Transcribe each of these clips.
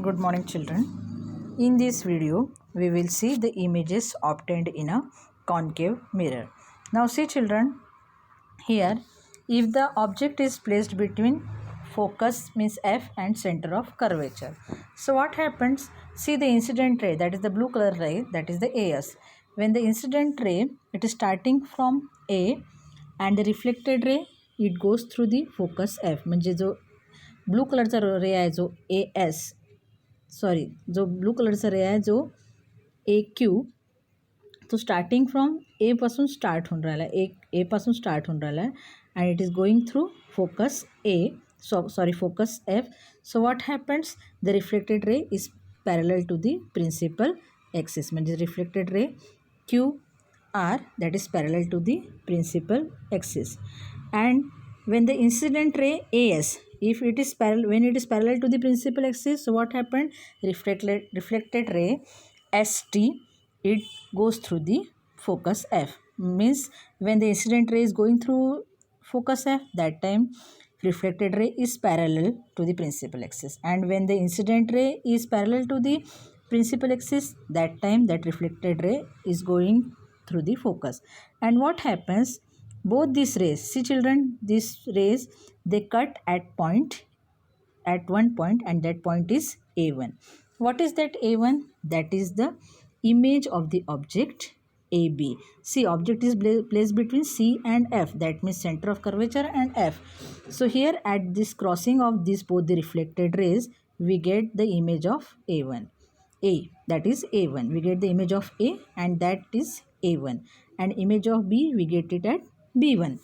Good morning, children. In this video, we will see the images obtained in a concave mirror. Now see, children, here if the object is placed between focus means F and center of curvature. So what happens? See the incident ray, that is the blue color ray, that is the AS. When the incident ray, it is starting from A and the reflected ray, it goes through the focus F. म्हणजे जो blue कलरचा रे आहे जो AS, sorry जो blue कलरचा रे आहे जो AQ, तो स्टार्टिंग फ्रॉम ए पासून स्टार्ट होऊन राहिला आहे, ए पासून स्टार्ट होऊन राहिला आहे and it is going through focus A, focus F. So what happens, the reflected ray is parallel to the principal axis. म्हणजे reflected ray Q R that is parallel to the principal axis. And when the incident ray AS, if it is when it is parallel to the principal axis, so what happened, reflected ray ST, it goes through the focus F. Means when the incident ray is going through focus F, that time reflected ray is parallel to the principal axis, and when the incident ray is parallel to the principal axis, that time that reflected ray is going through the focus. And what happens, both these rays, see children, these rays, they cut at one point, and that point is A1. What is that A1? That is the image of the object AB. See, object is placed between C and F, that means center of curvature and F. So here at this crossing of these both the reflected rays, we get the image of A1. A, that is A1. We get the image of A, and that is A1. And image of B, we get it at B1.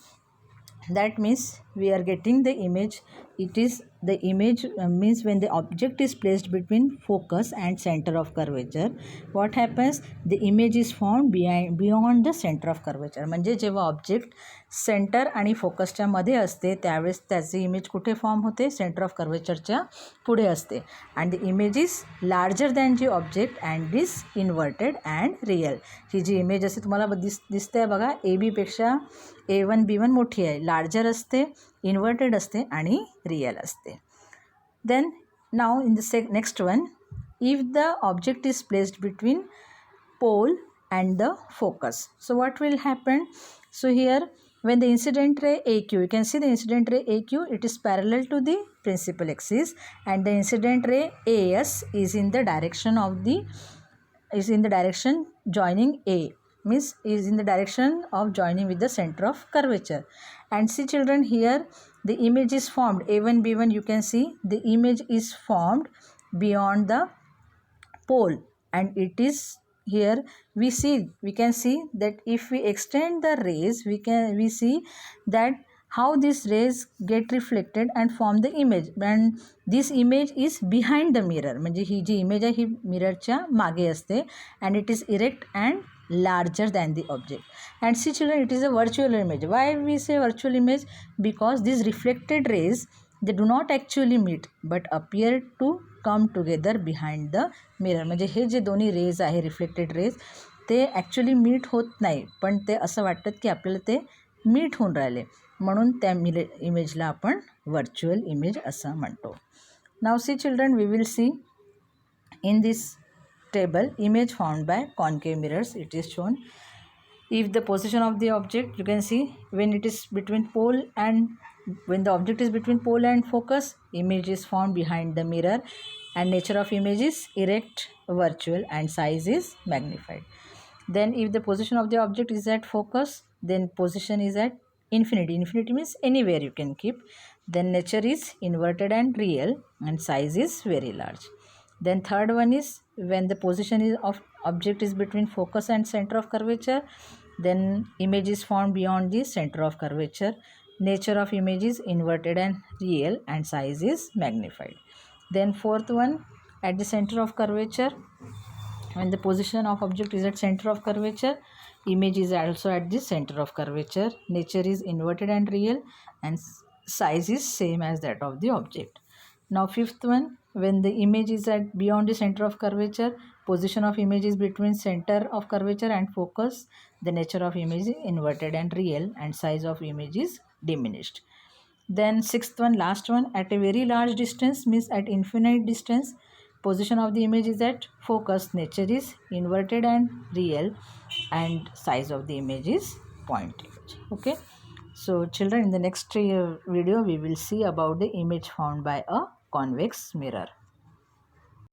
That means we are getting the image. It is the image means when the object is placed between focus and center of curvature, what happens, the image is formed beyond the center of curvature. म्हणजे जेव्हा object centre आणि फोकसच्या मध्ये असते त्यावेळेस त्याची image कुठे form होते, centre of कर्वेचरच्या पुढे असते. And the image is larger than the object and is inverted and real. ही जी इमेज असते तुम्हाला दिसते बघा, AB पेक्षा A1 B1 मोठी आहे, लार्जर असते, इन्व्हर्टेड असते आणि रिअल असते. Then now in the next one, if the object is placed between pole and the focus, so what will happen? So here when the incident ray AQ, you can see the incident ray AQ, it is parallel to the principal axis, and the incident ray AS is in the direction joining A, means is in the direction of joining with the center of curvature. And see children, here the image is formed A1 B1, you can see the image is formed beyond the pole, and it is here we can see that if we extend the rays, we see that how these rays get reflected and form the image, and this image is behind the mirror. म्हणजे ही जी image आहे ही मिररच्या मागे असते, and it is erect and larger than the object. And see children, it is a virtual image. Why we say virtual image? Because these reflected rays, they do not actually meet but appear to come together behind the mirror. म्हणजे हे जे दोन्ही raise आहे reflected raise, ते actually meet होत नाही, पण ते असं वाटतं की आपल्याला ते मीट होऊन राहिले, म्हणून त्या इमेजला आपण व्हर्च्युअल इमेज असं म्हणतो. Now see children, we will see in this table image formed by concave mirrors. It is shown if the position of the object, you can see when it is between pole and when the object is between pole and focus, image is formed behind the mirror, and nature of image is erect, virtual, and size is magnified. Then if the position of the object is at focus, then position is at infinity means anywhere you can keep. Then nature is inverted and real, and size is very large. Then third one is when the position of object is between focus and center of curvature, then image is formed beyond the center of curvature. Nature of image is inverted and real, and size is magnified. Then fourth one, at the center of curvature, when the position of object is at center of curvature, image is also at the center of curvature. Nature is inverted and real, and size is same as that of the object. Now fifth one, when the image is at beyond the center of curvature, position of image is between center of curvature and focus, the nature of image is inverted and real, and size of image is diminished. Then sixth one, last one, at a very large distance means at infinite distance, Position of the image is at focus, nature is inverted and real, and size of the image is point image. Okay. So children, in the next video we will see about the image found by a convex mirror.